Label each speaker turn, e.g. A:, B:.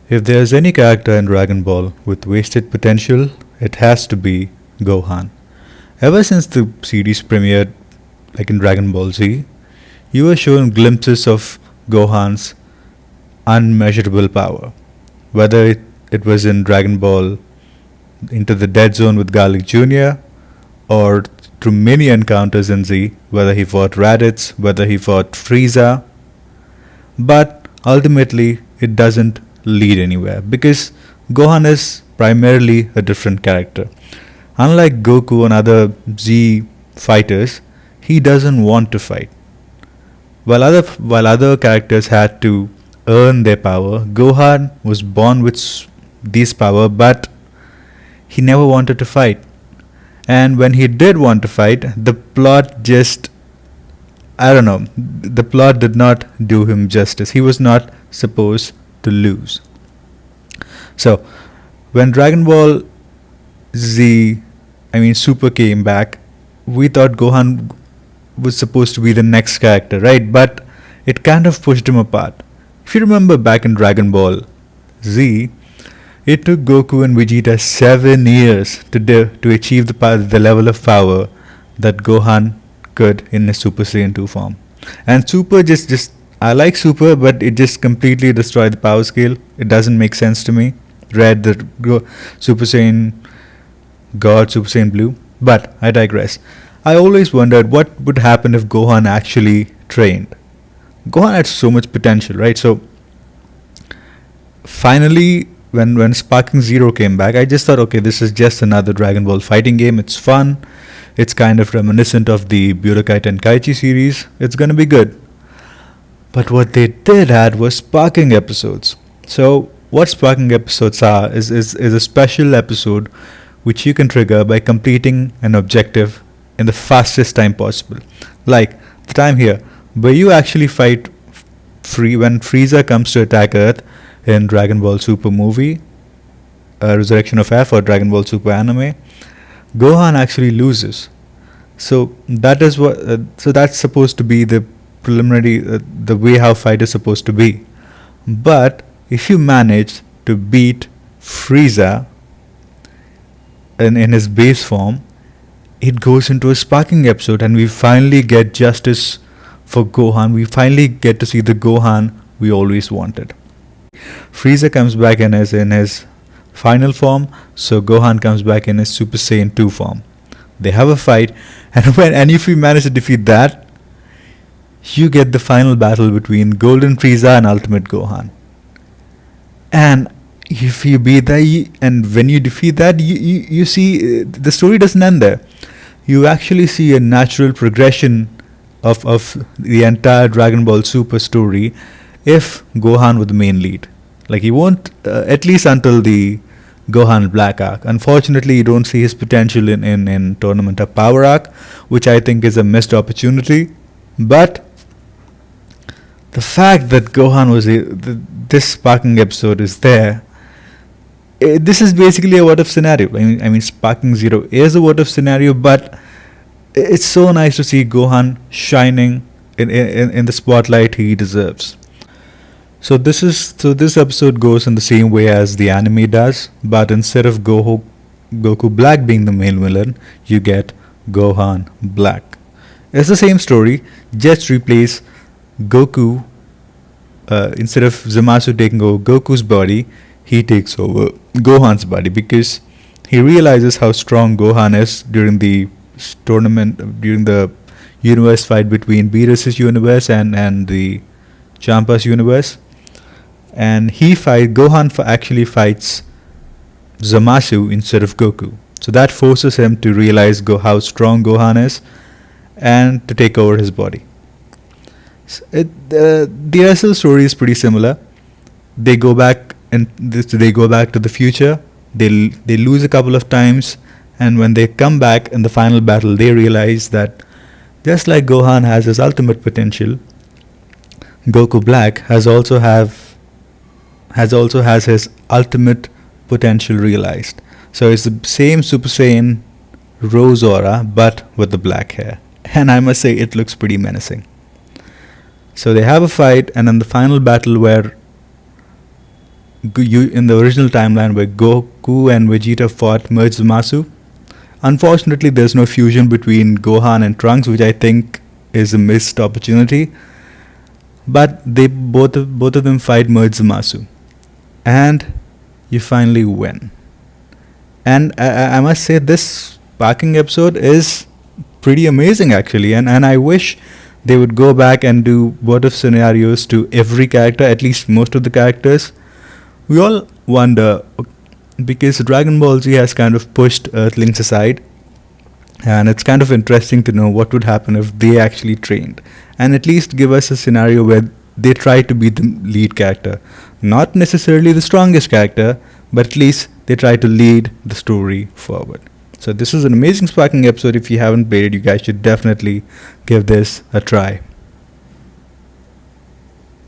A: If there's any character in Dragon Ball with wasted potential, it has to be Gohan. Ever since the series premiered, like in Dragon Ball Z, you were shown glimpses of Gohan's unmeasurable power. Whether it was in Dragon Ball Into the Dead Zone with Garlic Jr., or through many encounters in Z, whether he fought Raditz, whether he fought Frieza, but ultimately it doesn't lead anywhere because Gohan is primarily a different character. Unlike Goku and other Z fighters, he doesn't want to fight. While other characters had to earn their power, Gohan was born with this power, but he never wanted to fight. And when he did want to fight, the plot just, I don't know, the plot did not do him justice. He was not supposed to lose. So, when Dragon Ball Z, Super came back, we thought Gohan was supposed to be the next character, right? But it kind of pushed him apart. If you remember back in Dragon Ball Z, it took Goku and Vegeta 7 years to achieve the level of power that Gohan could in his Super Saiyan 2 form. And Super just I like Super, but it just completely destroyed the power scale. It doesn't make sense to me. Red, Super Saiyan God, Super Saiyan Blue. But I digress. I always wondered what would happen if Gohan actually trained. Gohan had so much potential, right? So finally, when Sparking Zero came back, I just thought, okay, this is just another Dragon Ball fighting game. It's fun. It's kind of reminiscent of the Budokai Tenkaichi series. It's gonna be good. But what they did add was sparking episodes. So what sparking episodes are is a special episode which you can trigger by completing an objective in the fastest time possible. Like the time here, where you actually fight when Frieza comes to attack Earth in Dragon Ball Super movie, Resurrection of F or Dragon Ball Super anime, Gohan actually loses. So that's supposed to be the preliminary, the way how fight is supposed to be. But if you manage to beat Frieza in his base form, it goes into a sparking episode, and we finally get justice for Gohan. We finally get to see the Gohan we always wanted. Frieza comes back in his final form, so Gohan comes back in his Super Saiyan 2 form. They have a fight, and if you manage to defeat that, you get the final battle between Golden Frieza and Ultimate Gohan. And if you beat that, and when you defeat that, you see the story doesn't end there. You actually see a natural progression of the entire Dragon Ball Super story if Gohan was the main lead. Like he won't, at least until the Gohan Black arc. Unfortunately, you don't see his potential in Tournament of Power arc, which I think is a missed opportunity. But the fact that Gohan was this sparking episode is there, this is basically a what if scenario. Sparking Zero is a what if scenario, but it's so nice to see Gohan shining in the spotlight he deserves. So this episode goes in the same way as the anime does, but instead of Goku Black being the main villain, you get Gohan Black. It's the same story, just replace Goku. Instead of Zamasu taking over Goku's body, he takes over Gohan's body because he realizes how strong Gohan is during the tournament, during the universe fight between Beerus' universe and the Champa's universe. And Gohan actually fights Zamasu instead of Goku. So that forces him to realize how strong Gohan is and to take over his body. The Russell story is pretty similar. They go back to the future. They lose a couple of times, and when they come back in the final battle, they realize that just like Gohan has his ultimate potential, Goku Black has his ultimate potential realized. So it's the same Super Saiyan Rose aura, but with the black hair. And I must say, it looks pretty menacing. So they have a fight, and in the final battle where in the original timeline where Goku and Vegeta fought merged Zamasu. Unfortunately, there's no fusion between Gohan and Trunks, which I think is a missed opportunity. But they both of them fight merged Zamasu, and you finally win. And I must say, this parking episode is pretty amazing actually, and I wish they would go back and do what if scenarios to every character, at least most of the characters. We all wonder, because Dragon Ball Z has kind of pushed Earthlings aside, and it's kind of interesting to know what would happen if they actually trained, and at least give us a scenario where they try to be the lead character. Not necessarily the strongest character, but at least they try to lead the story forward. So this is an amazing sparking episode. If you haven't played it, you guys should definitely give this a try.